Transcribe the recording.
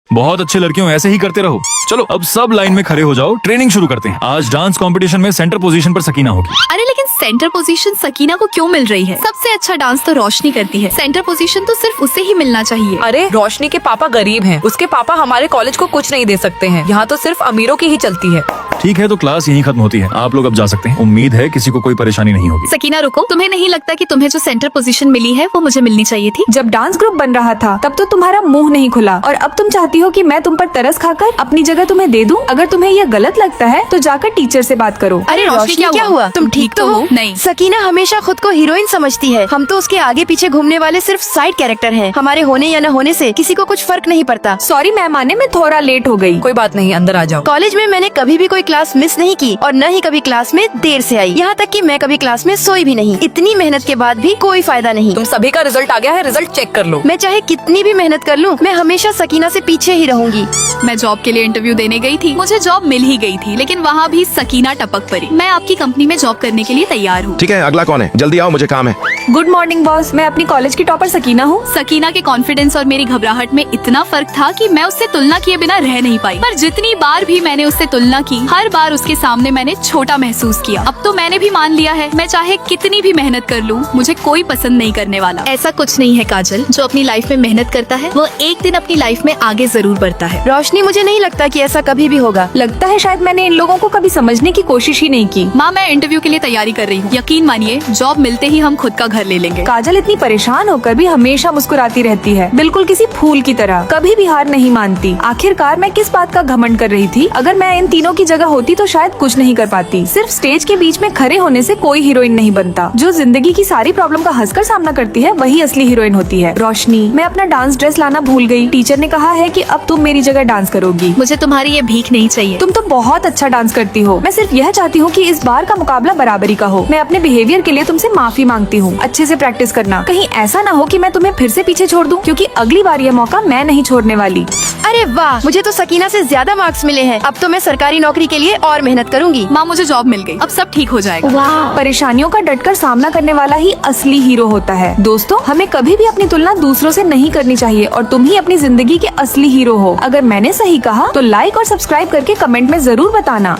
बहुत अच्छे लड़कियों, ऐसे ही करते रहो। चलो अब सब लाइन में खड़े हो जाओ, ट्रेनिंग शुरू करते हैं। आज डांस कंपटीशन में सेंटर पोजीशन पर सकीना होगी। अरे लेकिन सेंटर पोजीशन सकीना को क्यों मिल रही है? सबसे अच्छा डांस तो रोशनी करती है, सेंटर पोजीशन तो सिर्फ उसे ही मिलना चाहिए। अरे रोशनी के पापा गरीब हैं, उसके पापा हमारे कॉलेज को कुछ नहीं दे सकते हैं। यहाँ तो सिर्फ अमीरों की ही चलती है। ठीक है, तो क्लास यहीं खत्म होती है, आप लोग अब जा सकते हैं। उम्मीद है किसी को कोई परेशानी नहीं होगी। सकीना रुको, तुम्हें नहीं लगता कि तुम्हें जो सेंटर पोजीशन मिली है वो मुझे मिलनी चाहिए थी? जब डांस ग्रुप बन रहा था तब तो तुम्हारा मुंह नहीं खुला, और अब तुम चाहती हो कि मैं तुम पर तरस खाकर अपनी जगह तुम्हें दे दूं? अगर तुम्हें यह गलत लगता है तो जाकर टीचर से बात करो। अरे रोशनी क्या हुआ? तुम ठीक तो हो? नहीं, सकीना हमेशा खुद को हीरोइन समझती है। हम तो उसके आगे पीछे घूमने वाले सिर्फ साइड कैरेक्टर हैं। हमारे होने या न होने से किसी को कुछ फर्क नहीं पड़ता। सॉरी मैम, आने में थोड़ा लेट हो गई। कोई बात नहीं, अंदर आ जाओ। कॉलेज में मैंने कभी भी कोई क्लास मिस नहीं की और न ही कभी क्लास में देर से आई। यहाँ तक कि मैं कभी क्लास में सोई भी नहीं। इतनी मेहनत के बाद भी कोई फायदा नहीं। तुम सभी का रिजल्ट आ गया है, रिजल्ट चेक कर लो। मैं चाहे कितनी भी मेहनत कर लूँ, मैं हमेशा सकीना से पीछे ही रहूंगी। मैं जॉब के लिए इंटरव्यू देने गई थी, मुझे जॉब मिल ही गई थी, लेकिन वहाँ भी सकीना टपक पड़ी। मैं आपकी कंपनी में जॉब करने के लिए तैयार हूँ। ठीक है, अगला कौन है? जल्दी आओ, मुझे काम है। गुड मॉर्निंग बॉस, मैं अपनी कॉलेज की टॉपर सकीना हूँ। सकीना के कॉन्फिडेंस और मेरी घबराहट में इतना फर्क था कि मैं उससे तुलना किए बिना रह नहीं पाई। पर जितनी बार भी मैंने उससे तुलना की, हर बार उसके सामने मैंने छोटा महसूस किया। अब तो मैंने भी मान लिया है, मैं चाहे कितनी भी मेहनत कर लूँ, मुझे कोई पसंद नहीं करने वाला। ऐसा कुछ नहीं है काजल, जो अपनी लाइफ में मेहनत करता है वो एक दिन अपनी लाइफ में आगे जरूर बढ़ता है। रोशनी, मुझे नहीं लगता कि ऐसा कभी भी होगा। लगता है शायद मैंने इन लोगों को कभी समझने की कोशिश ही नहीं की। माँ, मैं इंटरव्यू के लिए तैयारी कर रही हूँ। यकीन मानिए, जॉब मिलते ही हम खुद का घर ले लेंगे। काजल इतनी परेशान होकर भी हमेशा मुस्कुराती रहती है, बिल्कुल किसी फूल की तरह, कभी भी हार नहीं मानती। आखिरकार मैं किस बात का घमंड कर रही थी? अगर मैं इन तीनों की जगह होती तो शायद कुछ नहीं कर पाती। सिर्फ स्टेज के बीच में खड़े होने से कोई हीरोइन नहीं बनता। जो जिंदगी की सारी प्रॉब्लम का हंसकर सामना करती है वही असली हीरोइन होती है। रोशनी, मैं अपना डांस ड्रेस लाना भूल गई। टीचर ने कहा है कि अब तुम मेरी जगह डांस करोगी। मुझे तुम्हारी ये भीख नहीं चाहिए। तुम तो बहुत अच्छा डांस करती हो। मैं सिर्फ यह चाहती हूँ कि इस बार का मुकाबला बराबरी का हो। मैं अपने बिहेवियर के लिए तुमसे माफी मांगती हूँ। अच्छे से प्रैक्टिस करना, कहीं ऐसा ना हो कि मैं तुम्हें फिर से पीछे छोड़ दूँ, क्योंकि अगली बार यह मौका मैं नहीं छोड़ने वाली। अरे वाह, मुझे तो सकीना से ज्यादा मार्क्स मिले हैं। अब तो मैं सरकारी नौकरी के लिए और मेहनत करूंगी। माँ, मुझे जॉब मिल गई, अब सब ठीक हो जाएगा। वाह, परेशानियों का डटकर सामना करने वाला ही असली हीरो होता है। दोस्तों, हमें कभी भी अपनी तुलना दूसरों से नहीं करनी चाहिए और तुम ही अपनी जिंदगी के असली हीरो हो। अगर मैंने सही कहा तो लाइक और सब्सक्राइब करके कमेंट में जरूर बताना।